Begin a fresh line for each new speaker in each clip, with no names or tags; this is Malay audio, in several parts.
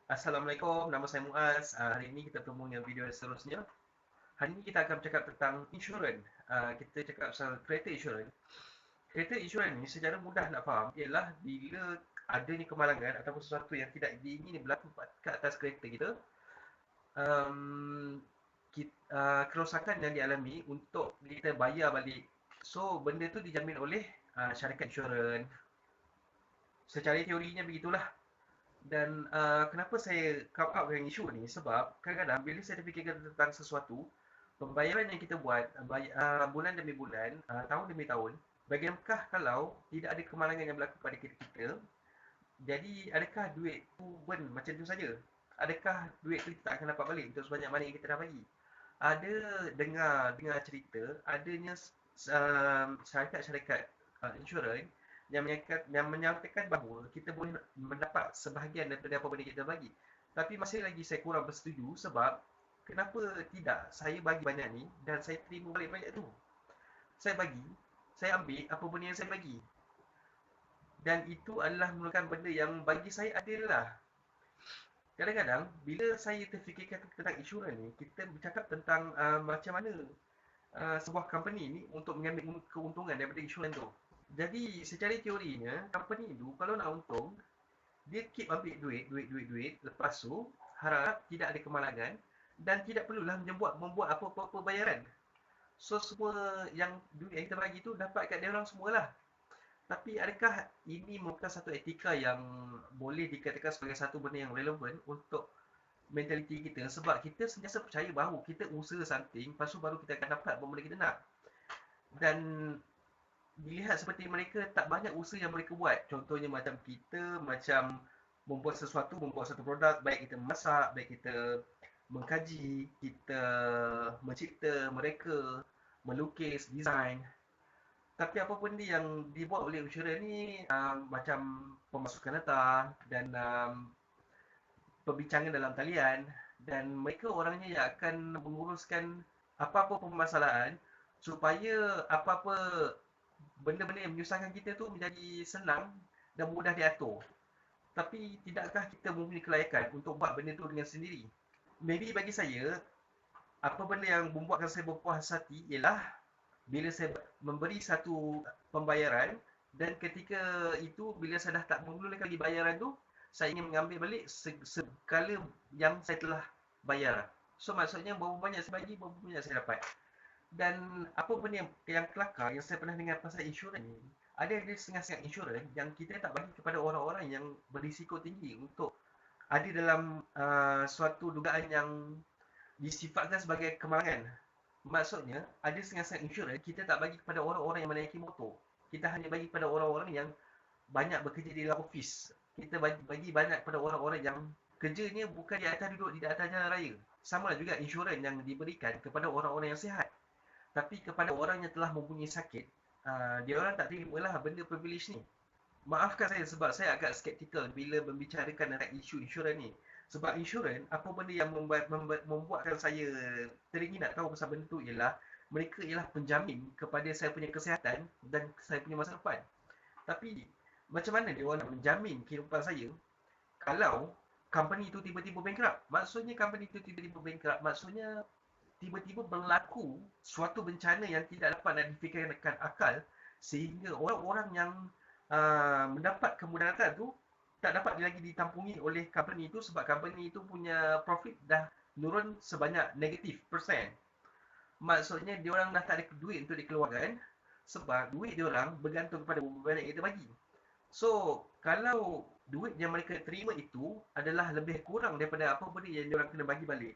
Assalamualaikum, nama saya Muaz. Hari ini kita bertemu dengan video yang seterusnya. Hari ini kita akan bercakap tentang insurans. Kita cakap pasal kereta insurans. Kereta insurans ni secara mudah nak faham ialah bila adanya kemalangan ataupun sesuatu yang tidak diingini berlaku ke atas kereta kita, um, kerosakan yang dialami untuk kita bayar balik. So, benda tu dijamin oleh syarikat insurans. Secara teorinya begitulah. Dan kenapa saya come up dengan isu ni? Sebab kadang-kadang bila saya terfikirkan tentang sesuatu, pembayaran yang kita buat bulan demi bulan, tahun demi tahun, bagaimanakah kalau tidak ada kemalangan yang berlaku pada kita, jadi adakah duit tu burn macam tu saja? Adakah duit tu kita tak akan dapat balik untuk sebanyak mana yang kita dah bagi? Ada dengar cerita adanya syarikat-syarikat insurans yang menyatakan bahawa kita boleh mendapat sebahagian daripada apa benda kita bagi. Tapi masih lagi saya kurang bersetuju sebab kenapa tidak saya bagi banyak ni dan saya terima balik banyak tu. Saya bagi, saya ambil apa benda yang saya bagi. Dan itu adalah merupakan benda yang bagi saya adil lah. Kadang-kadang bila saya terfikirkan tentang insurans ni, kita bercakap tentang macam mana sebuah company ni untuk mengambil keuntungan daripada insurans tu. Jadi secara teorinya, company tu kalau nak untung, dia keep ambil duit. Lepas tu, harap tidak ada kemalangan dan tidak perlulah membuat apa-apa bayaran. So, semua yang duit yang kita bagi tu dapat kat dia orang semualah. Tapi adakah ini merupakan satu etika yang boleh dikatakan sebagai satu benda yang relevan untuk mentaliti kita? Sebab kita sentiasa percaya bahawa kita usaha something, lepas tu baru kita akan dapat apa benda kita nak. Dan dilihat seperti mereka tak banyak usaha yang mereka buat. Contohnya macam kita, macam membuat satu produk, baik kita memasak, baik kita mengkaji, kita mencipta, mereka melukis, design. Tapi apa benda yang dibuat oleh insurans ni macam pemasukan datang dan perbincangan dalam talian, dan mereka orangnya yang akan menguruskan apa-apa permasalahan supaya apa-apa benda-benda yang menyusahkan kita tu menjadi senang dan mudah diatur. Tapi tidakkah kita mempunyai kelayakan untuk buat benda tu dengan sendiri? Maybe bagi saya, apa benda yang membuatkan saya berpuas hati ialah bila saya memberi satu pembayaran dan ketika itu bila saya dah tak mengulang lagi bayaran tu, saya ingin mengambil balik segala yang saya telah bayar. So maksudnya berapa banyak saya bagi, berapa banyak saya dapat. Dan apa benda yang kelakar yang saya pernah dengar pasal insurans ni, ada setengah-setengah insurans yang kita tak bagi kepada orang-orang yang berisiko tinggi untuk ada dalam suatu dugaan yang disifatkan sebagai kemalangan. Maksudnya, ada setengah-setengah insurans kita tak bagi kepada orang-orang yang menaiki motor. Kita hanya bagi kepada orang-orang yang banyak bekerja di dalam ofis. Kita bagi banyak kepada orang-orang yang kerjanya bukan di atas duduk di atas jalan raya. Sama juga insurans yang diberikan kepada orang-orang yang sihat. Tapi kepada orang yang telah mempunyai sakit, dia orang tak terimalah benda privilege ni. Maafkan saya sebab saya agak skeptikal bila membicarakan tentang isu insurans ni. Sebab insurans, apa benda yang membuatkan saya teringin nak tahu pasal benda tu ialah mereka ialah penjamin kepada saya punya kesihatan dan saya punya masa depan. Tapi macam mana dia orang nak menjamin kehidupan saya kalau company itu tiba-tiba bankrupt? Maksudnya company itu tiba-tiba bankrupt, maksudnya tiba-tiba berlaku suatu bencana yang tidak dapat nak difikirkan akal sehingga orang-orang yang mendapat kemudaratan tu tak dapat lagi ditampungi oleh company itu sebab company itu punya profit dah turun sebanyak negatif persen. Maksudnya diorang dah tak ada duit untuk dikeluarkan sebab duit diorang bergantung kepada berapa banyak yang kita bagi. So, kalau duit yang mereka terima itu adalah lebih kurang daripada apa benda yang diorang kena bagi balik,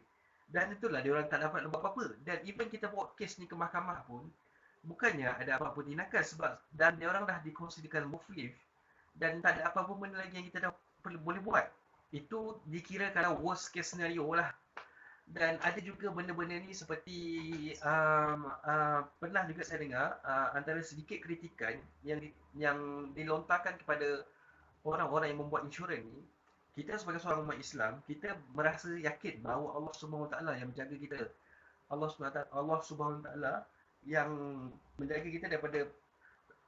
dan itulah diorang tak dapat buat apa-apa. Dan even kita bawa kes ni ke mahkamah pun, bukannya ada apa-apa tindakan sebab dan diorang dah dikonsiderkan muflif dan tak ada apa-apa benda lagi yang kita dah boleh buat. Itu dikira kalau worst case scenario lah. Dan ada juga benda-benda ni seperti pernah juga saya dengar antara sedikit kritikan yang dilontarkan kepada orang-orang yang membuat insurans ni. Kita sebagai seorang umat Islam, kita merasa yakin bahawa Allah Subhanahu Wa Taala yang menjaga kita. Allah Subhanahu Wa Taala yang menjaga kita daripada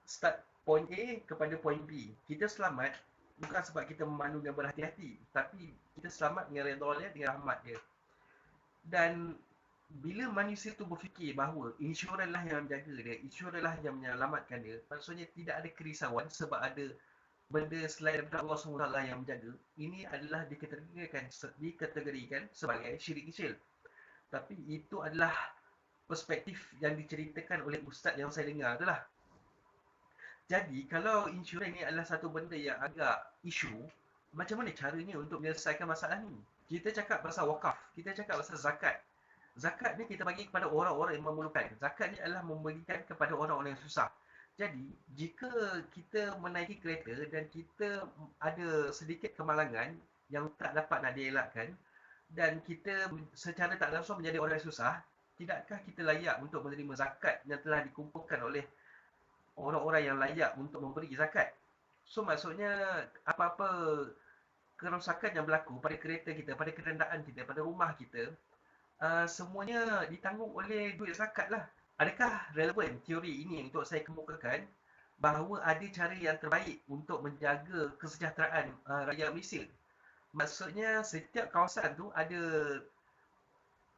start point A kepada point B. Kita selamat bukan sebab kita memandu dan berhati-hati, tapi kita selamat dengan redha dia, dengan rahmat dia. Dan bila manusia tu berfikir bahawa insurans lah yang menjaga dia, insurans lah yang menyelamatkan dia, maksudnya tidak ada kerisauan sebab ada benda selain daripada Allah SWT yang menjaga, ini adalah dikategorikan sebagai syirik kecil. Tapi itu adalah perspektif yang diceritakan oleh ustaz yang saya dengar tu lah. Jadi kalau insurans ni adalah satu benda yang agak isu, macam mana caranya untuk menyelesaikan masalah ni? Kita cakap pasal wakaf, kita cakap pasal zakat. Zakat ni kita bagi kepada orang-orang yang memerlukan. Zakat ni adalah memberikan kepada orang-orang yang susah. Jadi, jika kita menaiki kereta dan kita ada sedikit kemalangan yang tak dapat nak dielakkan, dan kita secara tak langsung menjadi orang yang susah, tidakkah kita layak untuk menerima zakat yang telah dikumpulkan oleh orang-orang yang layak untuk memberi zakat? So maksudnya apa-apa kerosakan yang berlaku pada kereta kita, pada kenderaan kita, pada rumah kita, semuanya ditanggung oleh duit zakat lah. Adakah relevan teori ini untuk saya kemukakan bahawa ada cara yang terbaik untuk menjaga kesejahteraan rakyat Malaysia? Maksudnya setiap kawasan tu ada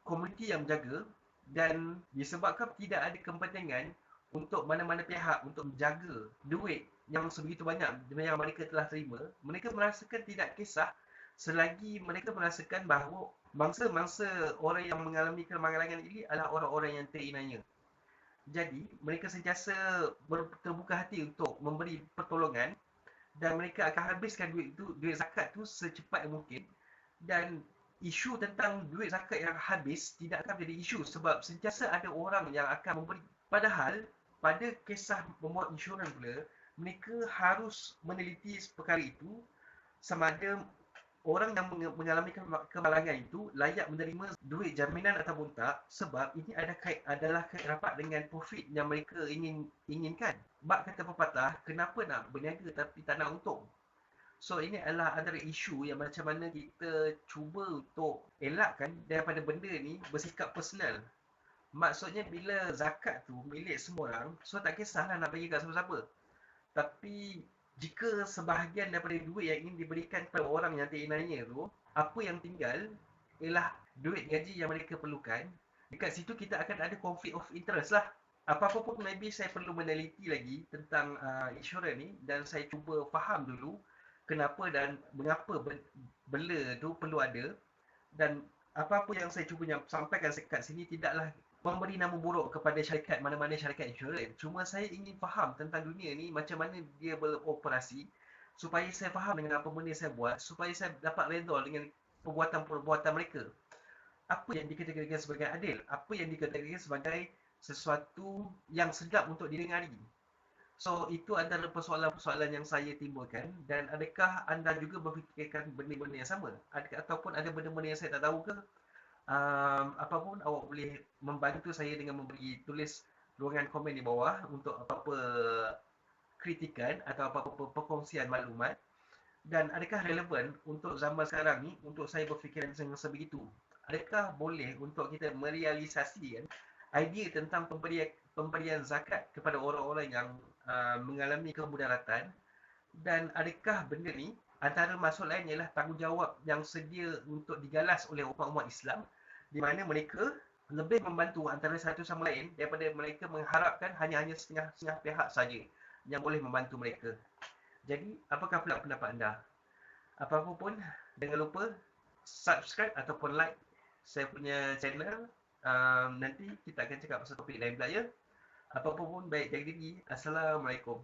komuniti yang menjaga, dan disebabkan tidak ada kepentingan untuk mana-mana pihak untuk menjaga duit yang sebegitu banyak yang mereka telah terima, mereka merasakan tidak kisah selagi mereka merasakan bahawa mangsa-mangsa orang yang mengalami kemalangan ini adalah orang-orang yang terinaya. Jadi, mereka sentiasa terbuka hati untuk memberi pertolongan, dan mereka akan habiskan duit zakat tu secepat yang mungkin. Dan isu tentang duit zakat yang habis tidak akan menjadi isu sebab sentiasa ada orang yang akan memberi. Padahal pada kisah memuat insurans pula, mereka harus meneliti perkara itu sama ada orang yang mengalami kemalangan itu layak menerima duit jaminan ataupun tak, sebab ini adalah kait rapat dengan profit yang mereka inginkan. Bab kata pepatah, kenapa nak berniaga tapi tak nak untung? So ini adalah antara isu yang macam mana kita cuba untuk elakkan daripada benda ni bersikap personal. Maksudnya bila zakat tu milik semua orang, so tak kisahlah nak bagi kat siapa-siapa. Tapi jika sebahagian daripada duit yang ingin diberikan kepada orang yang terinaya tu, apa yang tinggal ialah duit gaji yang mereka perlukan. Dekat situ kita akan ada conflict of interest lah. Apa-apa pun maybe saya perlu meneliti lagi tentang insurans ni, dan saya cuba faham dulu kenapa dan mengapa benda tu perlu ada. Dan apa-apa yang saya cuba sampaikan kat sini tidaklah memberi nama buruk kepada syarikat mana-mana syarikat insurans. Cuma saya ingin faham tentang dunia ni, macam mana dia beroperasi, supaya saya faham dengan apa benda saya buat, supaya saya dapat redha dengan perbuatan-perbuatan mereka. Apa yang dikategorikan sebagai adil, apa yang dikategorikan sebagai sesuatu yang sedap untuk didengari. So itu antara persoalan-persoalan yang saya timbulkan. Dan adakah anda juga berfikirkan benda-benda yang sama? Ataupun ada benda-benda yang saya tak tahu ke? Apapun awak boleh membantu saya dengan memberi tulis ruangan komen di bawah untuk apa-apa kritikan atau apa-apa perkongsian maklumat. Dan adakah relevan untuk zaman sekarang ni untuk saya berfikiran sebegitu? Adakah boleh untuk kita merealisasikan idea tentang pemberian zakat kepada orang-orang yang mengalami kemudaratan? Dan adakah benda ni, antara maksud lain ialah tanggungjawab yang sedia untuk digalas oleh umat-umat Islam, di mana mereka lebih membantu antara satu sama lain daripada mereka mengharapkan hanya setengah pihak saja yang boleh membantu mereka. Jadi, apakah pula pendapat anda? Apa-apa pun, jangan lupa subscribe ataupun like saya punya channel. Nanti kita akan cakap pasal topik lain pula ya. Apa-apa pun, baik jaga diri. Assalamualaikum.